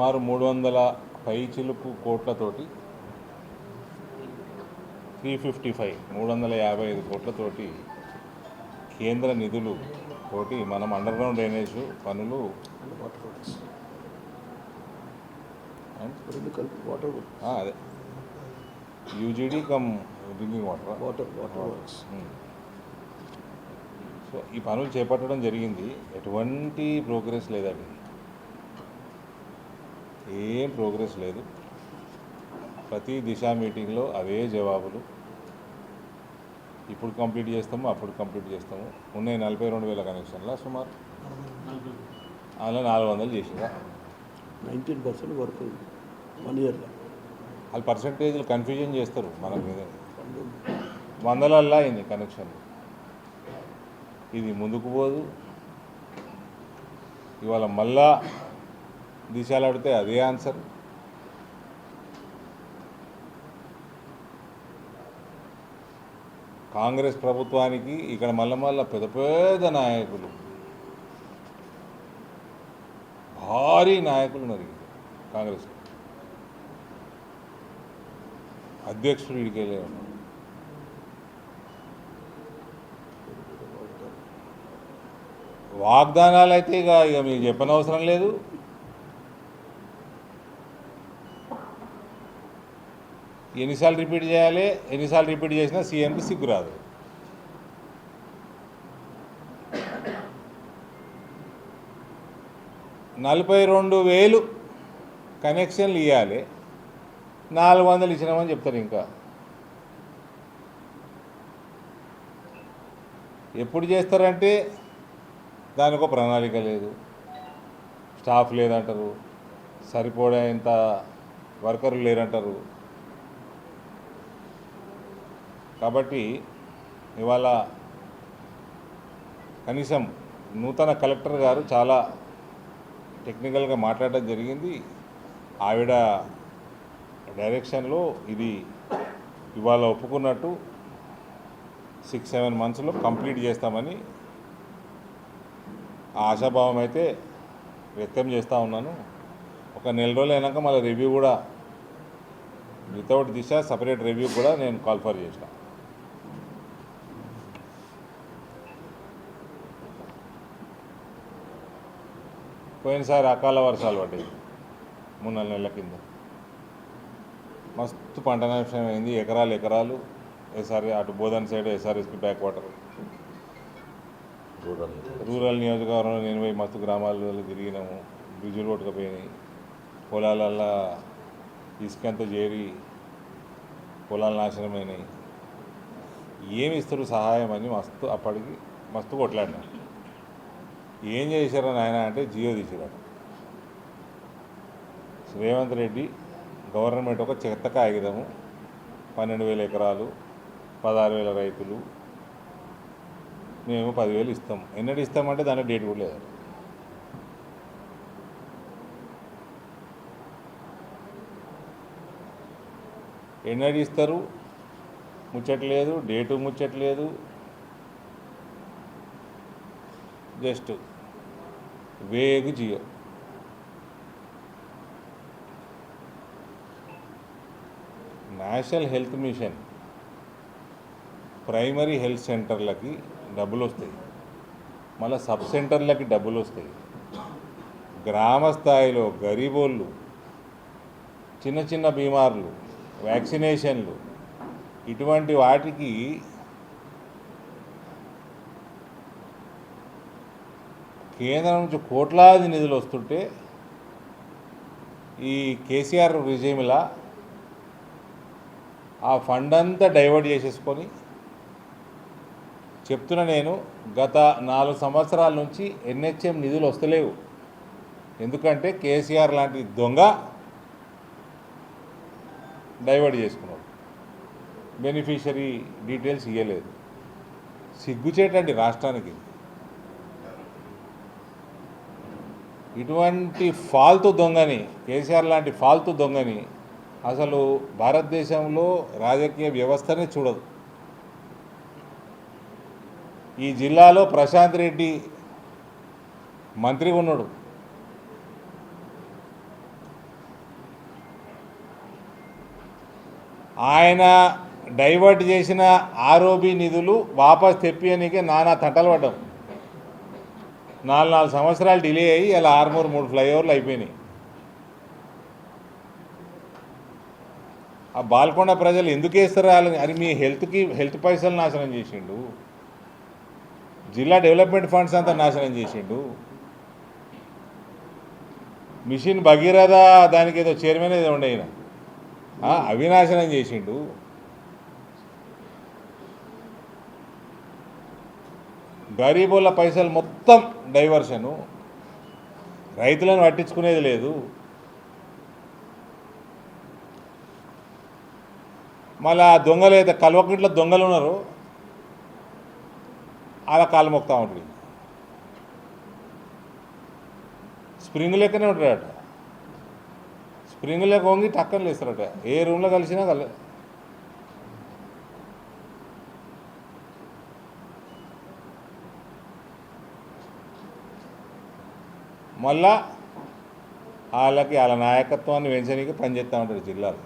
సుమారు 300 పైచిలుకు కోట్లతోటి 355 కోట్లతోటి కేంద్ర నిధులు తోటి మనం అండర్ గ్రౌండ్ డ్రైనేజ్ పనులు అదే UGD come drinking water so ఈ పనులు చేపట్టడం జరిగింది. ఎటువంటి ప్రోగ్రెస్ లేదండి, ఏం ప్రోగ్రెస్ లేదు. ప్రతి దిశా మీటింగ్లో అవే జవాబులు. ఇప్పుడు కంప్లీట్ చేస్తాము, అప్పుడు కంప్లీట్ చేస్తాము. ఉన్నాయి 42,000 కనెక్షన్ల సుమారు అలా 400 చేసిరా. 19% వర్క్ 1 ఇయర్లో. వాళ్ళు పర్సంటేజ్లు కన్ఫ్యూజన్ చేస్తారు మన మీద. 100లలో అయింది కనెక్షన్. ఇది ముందుకు పోదు. ఇవాళ మళ్ళా దిశలు అడితే అదే ఆన్సర్. కాంగ్రెస్ ప్రభుత్వానికి ఇక్కడ మళ్ళా పెద్ద పెద్ద నాయకులు, భారీ నాయకులు ఉన్నారు కాంగ్రెస్. అధ్యక్షుడు ఇడికెళ్ళే ఉన్నాడు. వాగ్దానాలు అయితే ఇక మీకు చెప్పనవసరం లేదు. ఎన్నిసార్లు రిపీట్ చేయాలి, ఎన్నిసార్లు రిపీట్ చేసినా సీఎంకి సిగ్గురాదు. $42,000 కనెక్షన్లు ఇవ్వాలి, 400 ఇచ్చినామని చెప్తారు. ఇంకా ఎప్పుడు చేస్తారంటే దానికి ఒక ప్రణాళిక లేదు, స్టాఫ్ లేదంటారు, సరిపోయేంత వర్కర్లు లేరంటారు. కాబట్టి ఇవాళ కనీసం నూతన కలెక్టర్ గారు చాలా టెక్నికల్గా మాట్లాడడం జరిగింది. ఆవిడ డైరెక్షన్లో ఇది ఇవాళ ఒప్పుకున్నట్టు 6-7 మంత్స్లో కంప్లీట్ చేస్తామని ఆశాభావం అయితే వ్యక్తం చేస్తూ ఉన్నాను. ఒక నెల రోజులు అయినాక మళ్ళీ రివ్యూ కూడా వితౌట్ దిశ సపరేట్ రివ్యూ కూడా నేను కాల్ఫర్ చేసిన. పోయినసారి అకాల వర్షాలు పడ్డాయి 3-4 నెలల కింద. మస్తు పంట నష్టం అయింది. ఎకరాలు ఎస్ఆర్ అటు Bodhan side SRSP back water. Rural నియోజకవర్గంలో నేను పోయి మస్తు గ్రామాలలో తిరిగినాము. బ్రిడ్జులు కొట్టుకుపోయినాయి, పొలాలల్లో ఇసుకంతా చేరి పొలాలు నాశనమైనాయి. ఏమి ఇస్తారు సహాయం అని అప్పటికి మస్తు కొట్లాడినా. ఏం చేశారని నాయన అంటే జియో తీసిరాడు. రేవంత్ రెడ్డి గవర్నమెంట్ ఒక చెత్త కాగితము, 12,000 ఎకరాలు, 16,000 రైతులు, మేము 10,000 ఇస్తాం. ఎన్నడు ఇస్తామంటే దాని డేట్ కూడా లేదు. ఎన్నడు ఇస్తారు ముచ్చట్లేదు, డేటు ముచ్చట్లేదు. జస్ట్ వేగు జియో. National health mission primary health సెంటర్లకి డబ్బులు వస్తాయి, మళ్ళీ సబ్ సెంటర్లకి డబ్బులు వస్తాయి. గ్రామ స్థాయిలో గరీబోళ్ళు, చిన్న చిన్న బీమార్లు, వ్యాక్సినేషన్లు, ఇటువంటి వాటికి కేంద్రం నుంచి కోట్లాది నిధులు వస్తుంటే ఈ కేసీఆర్ రిజీమ్లా ఆ ఫండ్ అంతా డైవర్ట్ చేసేసుకొని చెప్తున్నా నేను. గత 4 సంవత్సరాల నుంచి ఎన్హెచ్ఎం నిధులు వస్తలేవు. ఎందుకంటే కేసీఆర్ లాంటి దొంగ డైవర్ట్ చేసుకున్నాడు, బెనిఫిషరీ డీటెయిల్స్ ఇవ్వలేదు. సిగ్గుచేటండి రాష్ట్రానికి. ఇటువంటి ఫాల్తు దొంగని, కేసీఆర్ లాంటి ఫాల్తు దొంగని అసలు భారతదేశంలో రాజకీయ వ్యవస్థనే చూడదు. ఈ జిల్లాలో ప్రశాంత్ రెడ్డి మంత్రిగా ఉన్నాడు, ఆయన డైవర్ట్ చేసిన ఆర్ఓబి నిధులు వాపస్ తెప్పియనికే నానా తంటలు పడ్డాం. 4 సంవత్సరాలు డిలే అయ్యి ఇలా ఆర్మూర్ 3 ఫ్లైఓవర్లు అయిపోయినాయి. ఆ బాల్కొండ ప్రజలు ఎందుకు వేస్తారు అని మీ హెల్త్ పైసలు నాశనం చేసిండు, జిల్లా డెవలప్మెంట్ ఫండ్స్ అంతా నాశనం చేసిండు, మిషన్ భగీరథ దానికి ఏదో చైర్మన్ ఏదో ఉండే ఆయన అవి నాశనం చేసిండు. గరీబుల పైసలు మొత్తం డైవర్షను, రైతులను పట్టించుకునేది లేదు. మళ్ళా దొంగలు అయితే కల్వకుంట్లో దొంగలు ఉన్నారు, అలా కాలు మొక్తా ఉంటుంది. స్ప్రింగ్ లెక్కనే ఉంటాడట, స్ప్రింగ్ లెక్క వంగి టక్కన లేస్తారట, ఏ రూమ్లో కలిసినా మళ్ళా వాళ్ళకి వాళ్ళ నాయకత్వాన్ని పెంచడానికి పనిచేస్తూ ఉంటాడు జిల్లాలో.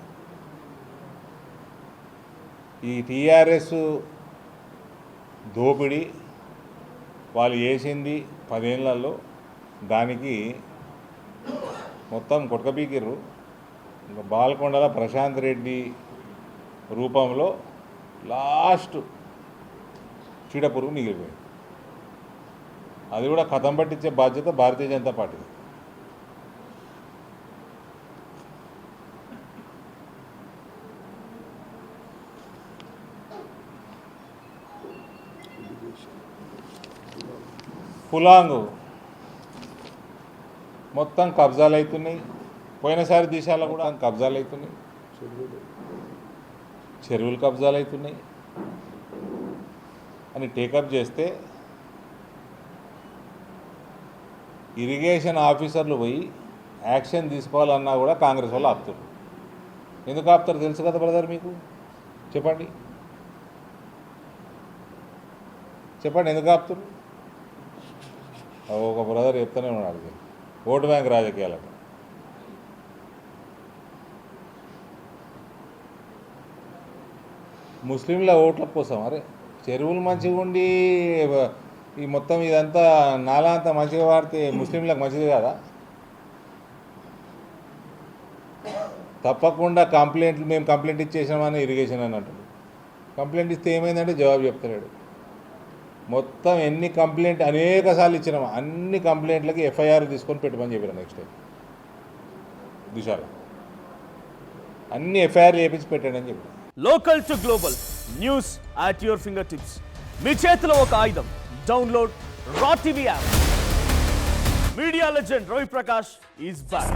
ఈ టీఆర్ఎస్ దోపిడీ వాళ్ళు చేసింది 10 ఏళ్లలో దానికి మొత్తం కొట్టకపీకిర్రు. ఇంకా బాల్కొండల ప్రశాంత్ రెడ్డి రూపంలో లాస్ట్ చీడపురుగు మిగిలిపోయింది. అది కూడా కథం పట్టించే బాధ్యత భారతీయ జనతా పార్టీ. పులాంగు మొత్తం కబ్జాలు అవుతున్నాయి. పోయినసారి దిశాలో కూడా కబ్జాలు అవుతున్నాయి, చెరువులు కబ్జాలు అవుతున్నాయి అని టేకప్ చేస్తే ఇరిగేషన్ ఆఫీసర్లు పోయి యాక్షన్ తీసుకోవాలన్నా కూడా కాంగ్రెస్ వాళ్ళు ఆపుతారు. ఎందుకు ఆపుతారు తెలుసు కదా బ్రదర్ మీకు? చెప్పండి ఎందుకు ఆపుతారు? ఒక బ్రదర్ చెప్తానే ఉన్నాడు, ఓటు బ్యాంక్ రాజకీయాలకు. ముస్లింల ఓట్ల కోసం అరే చెరువులు మంచిగా ఉండి ఈ మొత్తం ఇదంతా నాలా అంతా మంచిగా వాడితే ముస్లింలకు మంచిది కాదా? తప్పకుండా మేము కంప్లైంట్ ఇచ్చేసామని ఇరిగేషన్ అని అంటాడు. కంప్లైంట్ ఇస్తే ఏమైందంటే జవాబు చెప్తున్నాడు. మొత్తం ఎన్ని కంప్లైంట్ అనేక సార్లు ఇచ్చినామా అన్ని కంప్లైంట్లకి ఎఫ్ఐఆర్ తీసుకొని పెట్టమని చెప్పారు. నెక్స్ట్ టైం దిశాలో అన్ని ఎఫ్ఐఆర్ చేపించి పెట్టాడని చెప్పారు. Local to global news at your fingertips. మీ చేతిలో ఒక ఆయుధం. Download raw TV app. Media legend Ravi Prakash is back.